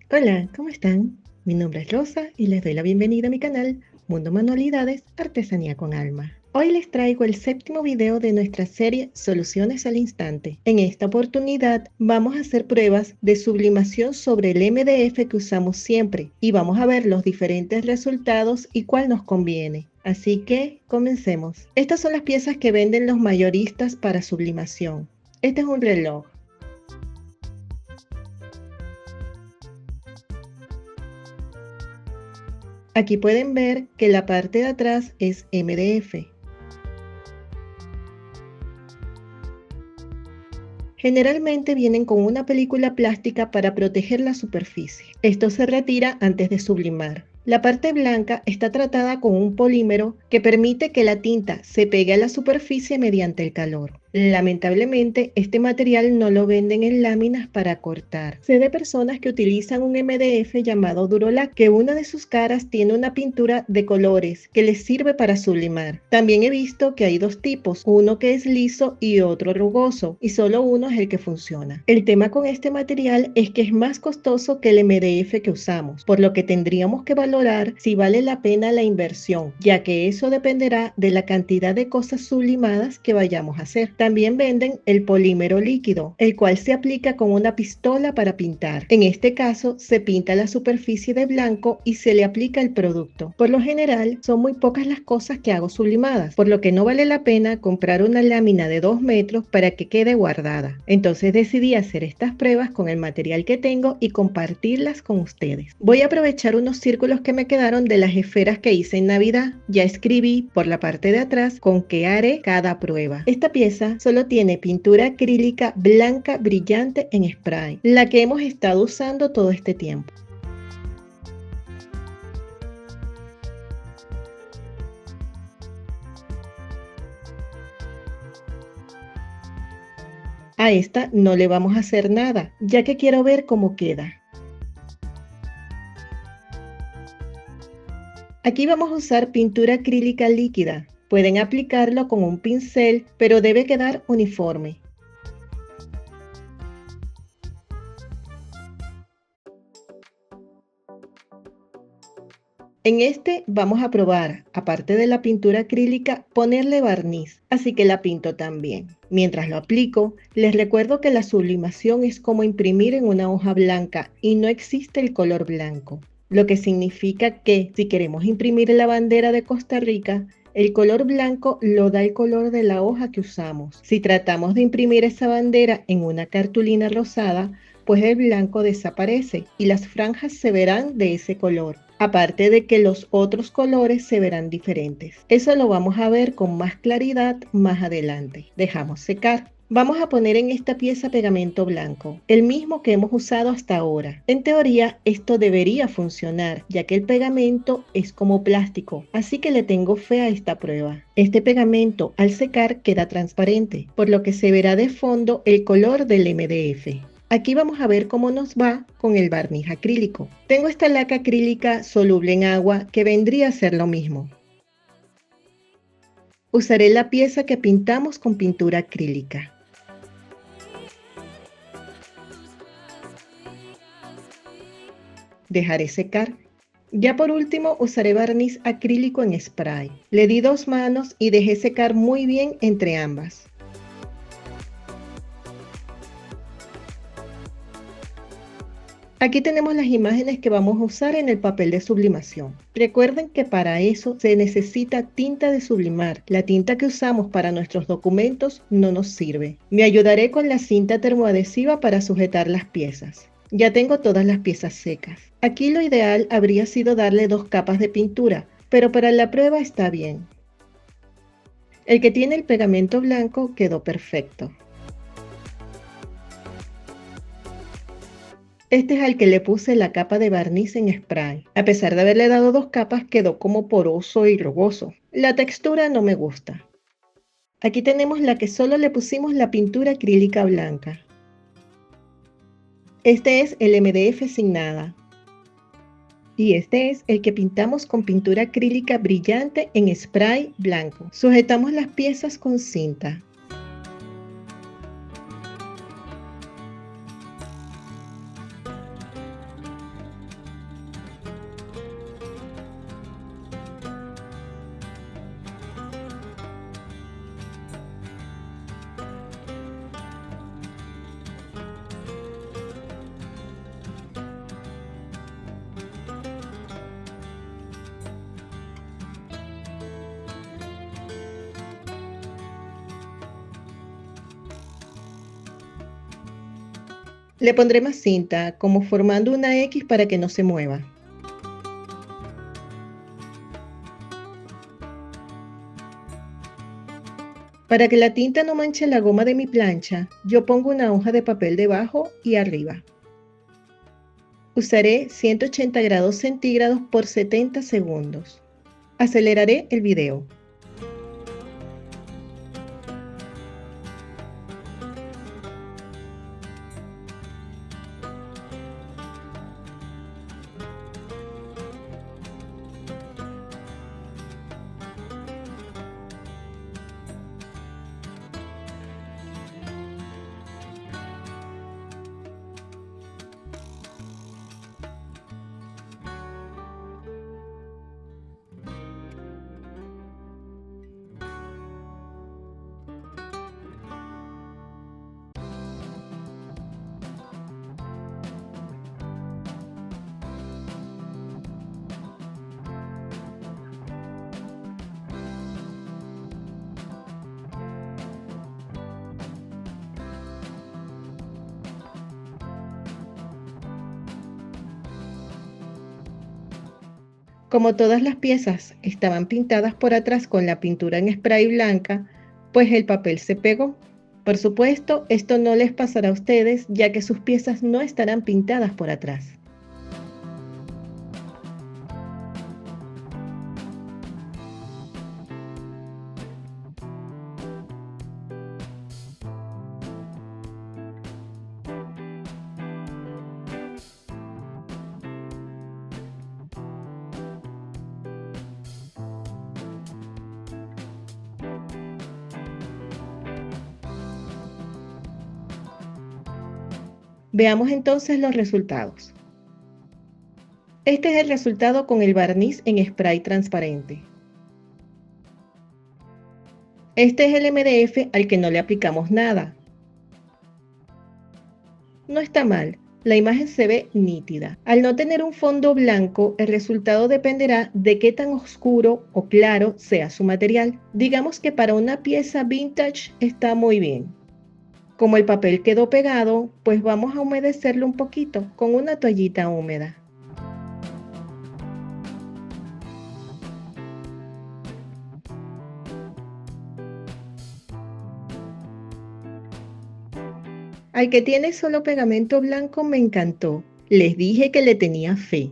Hola, ¿cómo están? Mi nombre es Rosa y les doy la bienvenida a mi canal Mundo Manualidades, Artesanía con Alma. Hoy les traigo el séptimo video de nuestra serie Soluciones al Instante. En esta oportunidad vamos a hacer pruebas de sublimación sobre el MDF que usamos siempre y vamos a ver los diferentes resultados y cuál nos conviene. Así que comencemos. Estas son las piezas que venden los mayoristas para sublimación. Este es un reloj. Aquí pueden ver que la parte de atrás es MDF. Generalmente vienen con una película plástica para proteger la superficie. Esto se retira antes de sublimar. La parte blanca está tratada con un polímero que permite que la tinta se pegue a la superficie mediante el calor. Lamentablemente, este material no lo venden en láminas para cortar. Sé de personas que utilizan un MDF llamado Durolac, que una de sus caras tiene una pintura de colores que les sirve para sublimar. También he visto que hay dos tipos, uno que es liso y otro rugoso, y solo uno es el que funciona. El tema con este material es que es más costoso que el MDF que usamos, por lo que tendríamos que valorar si vale la pena la inversión, ya que eso dependerá de la cantidad de cosas sublimadas que vayamos a hacer. También venden el polímero líquido, el cual se aplica con una pistola para pintar. En este caso, se pinta la superficie de blanco y se le aplica el producto. Por lo general, son muy pocas las cosas que hago sublimadas, por lo que no vale la pena comprar una lámina de 2 metros para que quede guardada. Entonces decidí hacer estas pruebas con el material que tengo y compartirlas con ustedes. Voy a aprovechar unos círculos que me quedaron de las esferas que hice en Navidad. Ya escribí por la parte de atrás con qué haré cada prueba. Esta pieza solo tiene pintura acrílica blanca brillante en spray, la que hemos estado usando todo este tiempo. A esta no le vamos a hacer nada, ya que quiero ver cómo queda. Aquí vamos a usar pintura acrílica líquida. Pueden aplicarlo con un pincel, pero debe quedar uniforme. En este vamos a probar, aparte de la pintura acrílica, ponerle barniz, así que la pinto también. Mientras lo aplico, les recuerdo que la sublimación es como imprimir en una hoja blanca y no existe el color blanco, lo que significa que si queremos imprimir la bandera de Costa Rica, el color blanco lo da el color de la hoja que usamos. Si tratamos de imprimir esa bandera en una cartulina rosada, pues el blanco desaparece y las franjas se verán de ese color. Aparte de que los otros colores se verán diferentes. Eso lo vamos a ver con más claridad más adelante. Dejamos secar. Vamos a poner en esta pieza pegamento blanco, el mismo que hemos usado hasta ahora. En teoría, esto debería funcionar, ya que el pegamento es como plástico, así que le tengo fe a esta prueba. Este pegamento, al secar, queda transparente, por lo que se verá de fondo el color del MDF. Aquí vamos a ver cómo nos va con el barniz acrílico. Tengo esta laca acrílica soluble en agua que vendría a ser lo mismo. Usaré la pieza que pintamos con pintura acrílica. Dejaré secar. Ya por último usaré barniz acrílico en spray. Le di 2 manos y dejé secar muy bien entre ambas. Aquí tenemos las imágenes que vamos a usar en el papel de sublimación. Recuerden que para eso se necesita tinta de sublimar. La tinta que usamos para nuestros documentos no nos sirve. Me ayudaré con la cinta termoadhesiva para sujetar las piezas. Ya tengo todas las piezas secas. Aquí lo ideal habría sido darle 2 capas de pintura, pero para la prueba está bien. El que tiene el pegamento blanco quedó perfecto. Este es al que le puse la capa de barniz en spray. A pesar de haberle dado 2 capas, quedó como poroso y rugoso. La textura no me gusta. Aquí tenemos la que solo le pusimos la pintura acrílica blanca. Este es el MDF sin nada. Y este es el que pintamos con pintura acrílica brillante en spray blanco. Sujetamos las piezas con cinta. Le pondré más cinta, como formando una X para que no se mueva. Para que la tinta no manche la goma de mi plancha, yo pongo una hoja de papel debajo y arriba. Usaré 180 grados centígrados por 70 segundos. Aceleraré el video. Como todas las piezas estaban pintadas por atrás con la pintura en spray blanca, pues el papel se pegó. Por supuesto, esto no les pasará a ustedes, ya que sus piezas no estarán pintadas por atrás. Veamos entonces los resultados. Este es el resultado con el barniz en spray transparente. Este es el MDF al que no le aplicamos nada. No está mal, la imagen se ve nítida. Al no tener un fondo blanco, el resultado dependerá de qué tan oscuro o claro sea su material. Digamos que para una pieza vintage está muy bien. Como el papel quedó pegado, pues vamos a humedecerlo un poquito con una toallita húmeda. Al que tiene solo pegamento blanco me encantó. Les dije que le tenía fe.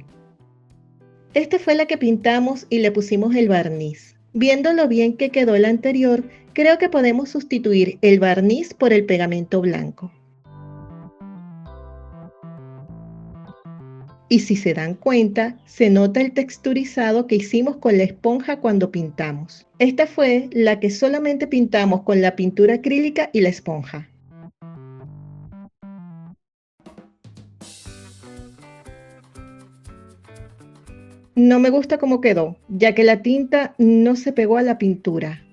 Esta fue la que pintamos y le pusimos el barniz. Viendo lo bien que quedó el anterior, creo que podemos sustituir el barniz por el pegamento blanco. Y si se dan cuenta, se nota el texturizado que hicimos con la esponja cuando pintamos. Esta fue la que solamente pintamos con la pintura acrílica y la esponja. No me gusta cómo quedó, ya que la tinta no se pegó a la pintura.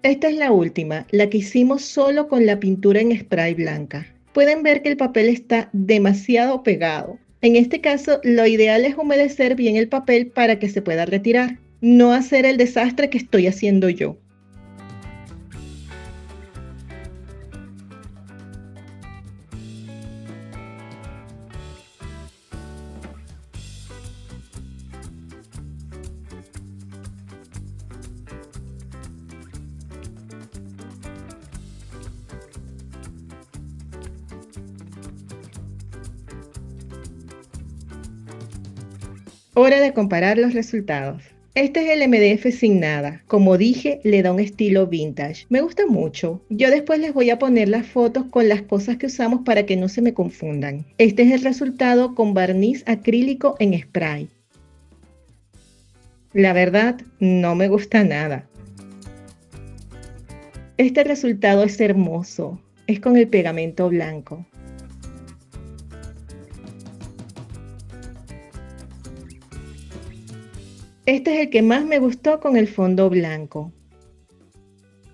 Esta es la última, la que hicimos solo con la pintura en spray blanca. Pueden ver que el papel está demasiado pegado. En este caso, lo ideal es humedecer bien el papel para que se pueda retirar, no hacer el desastre que estoy haciendo yo. Hora de comparar los resultados. Este es el MDF sin nada. Como dije, le da un estilo vintage. Me gusta mucho. Yo después les voy a poner las fotos con las cosas que usamos para que no se me confundan. Este es el resultado con barniz acrílico en spray. La verdad, no me gusta nada. Este resultado es hermoso. Es con el pegamento blanco. Este es el que más me gustó con el fondo blanco.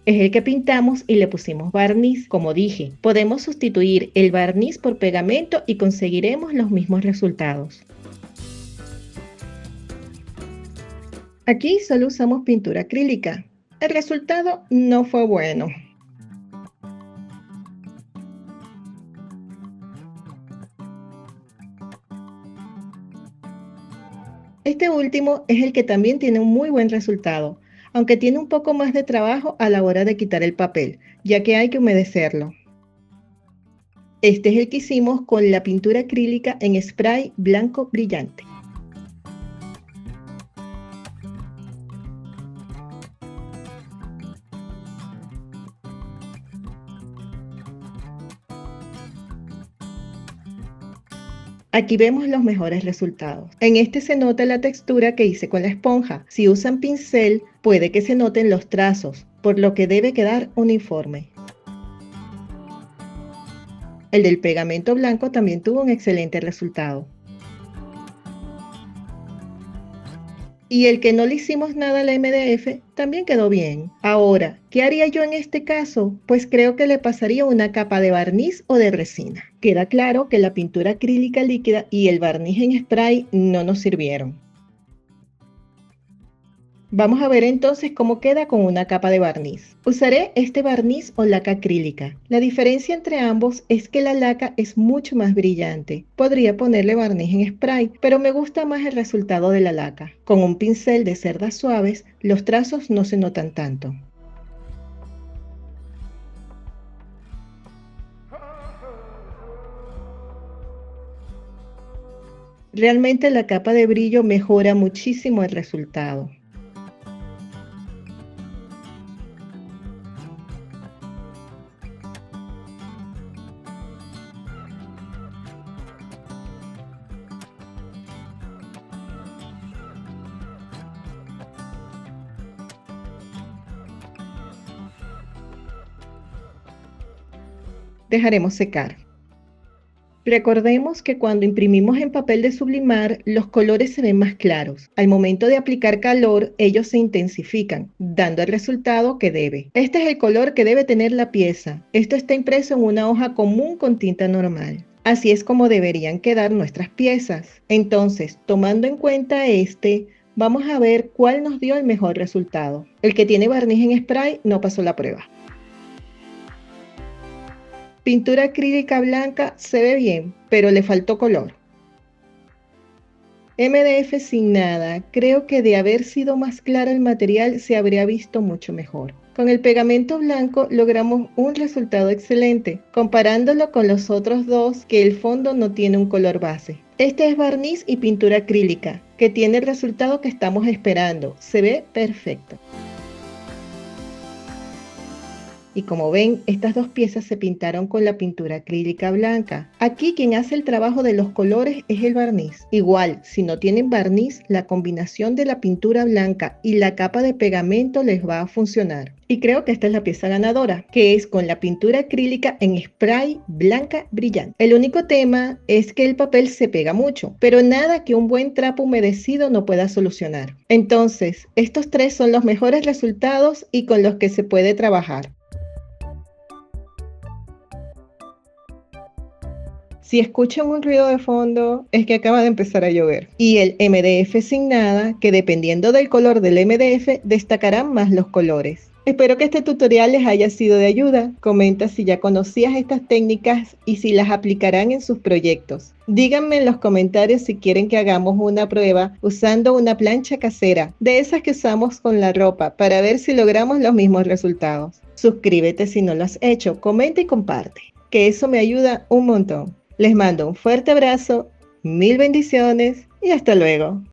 Es el que pintamos y le pusimos barniz. Como dije, podemos sustituir el barniz por pegamento y conseguiremos los mismos resultados. Aquí solo usamos pintura acrílica. El resultado no fue bueno. Este último es el que también tiene un muy buen resultado, aunque tiene un poco más de trabajo a la hora de quitar el papel, ya que hay que humedecerlo. Este es el que hicimos con la pintura acrílica en spray blanco brillante. Aquí vemos los mejores resultados. En este se nota la textura que hice con la esponja. Si usan pincel, puede que se noten los trazos, por lo que debe quedar uniforme. El del pegamento blanco también tuvo un excelente resultado. Y el que no le hicimos nada a la MDF también quedó bien. Ahora, ¿qué haría yo en este caso? Pues creo que le pasaría una capa de barniz o de resina. Queda claro que la pintura acrílica líquida y el barniz en spray no nos sirvieron. Vamos a ver entonces cómo queda con una capa de barniz. Usaré este barniz o laca acrílica. La diferencia entre ambos es que la laca es mucho más brillante. Podría ponerle barniz en spray, pero me gusta más el resultado de la laca. Con un pincel de cerdas suaves, los trazos no se notan tanto. Realmente la capa de brillo mejora muchísimo el resultado. Dejaremos secar. Recordemos que cuando imprimimos en papel de sublimar, los colores se ven más claros. Al momento de aplicar calor, ellos se intensifican, dando el resultado que debe. Este es el color que debe tener la pieza. Esto está impreso en una hoja común con tinta normal. Así es como deberían quedar nuestras piezas. Entonces, tomando en cuenta vamos a ver cuál nos dio el mejor resultado. El que tiene barniz en spray no pasó la prueba. Pintura acrílica blanca se ve bien, pero le faltó color. MDF sin nada, creo que de haber sido más claro el material se habría visto mucho mejor. Con el pegamento blanco logramos un resultado excelente, comparándolo con los otros dos que el fondo no tiene un color base. Este es barniz y pintura acrílica, que tiene el resultado que estamos esperando. Se ve perfecto. Y como ven, estas dos piezas se pintaron con la pintura acrílica blanca. Aquí quien hace el trabajo de los colores es el barniz. Igual, si no tienen barniz, la combinación de la pintura blanca y la capa de pegamento les va a funcionar. Y creo que esta es la pieza ganadora, que es con la pintura acrílica en spray blanca brillante. El único tema es que el papel se pega mucho, pero nada que un buen trapo humedecido no pueda solucionar. Entonces, estos tres son los mejores resultados y con los que se puede trabajar. Si escuchan un ruido de fondo, es que acaba de empezar a llover. Y el MDF sin nada, que dependiendo del color del MDF, destacarán más los colores. Espero que este tutorial les haya sido de ayuda. Comenta si ya conocías estas técnicas y si las aplicarán en sus proyectos. Díganme en los comentarios si quieren que hagamos una prueba usando una plancha casera, de esas que usamos con la ropa, para ver si logramos los mismos resultados. Suscríbete si no lo has hecho, comenta y comparte, que eso me ayuda un montón. Les mando un fuerte abrazo, mil bendiciones y hasta luego.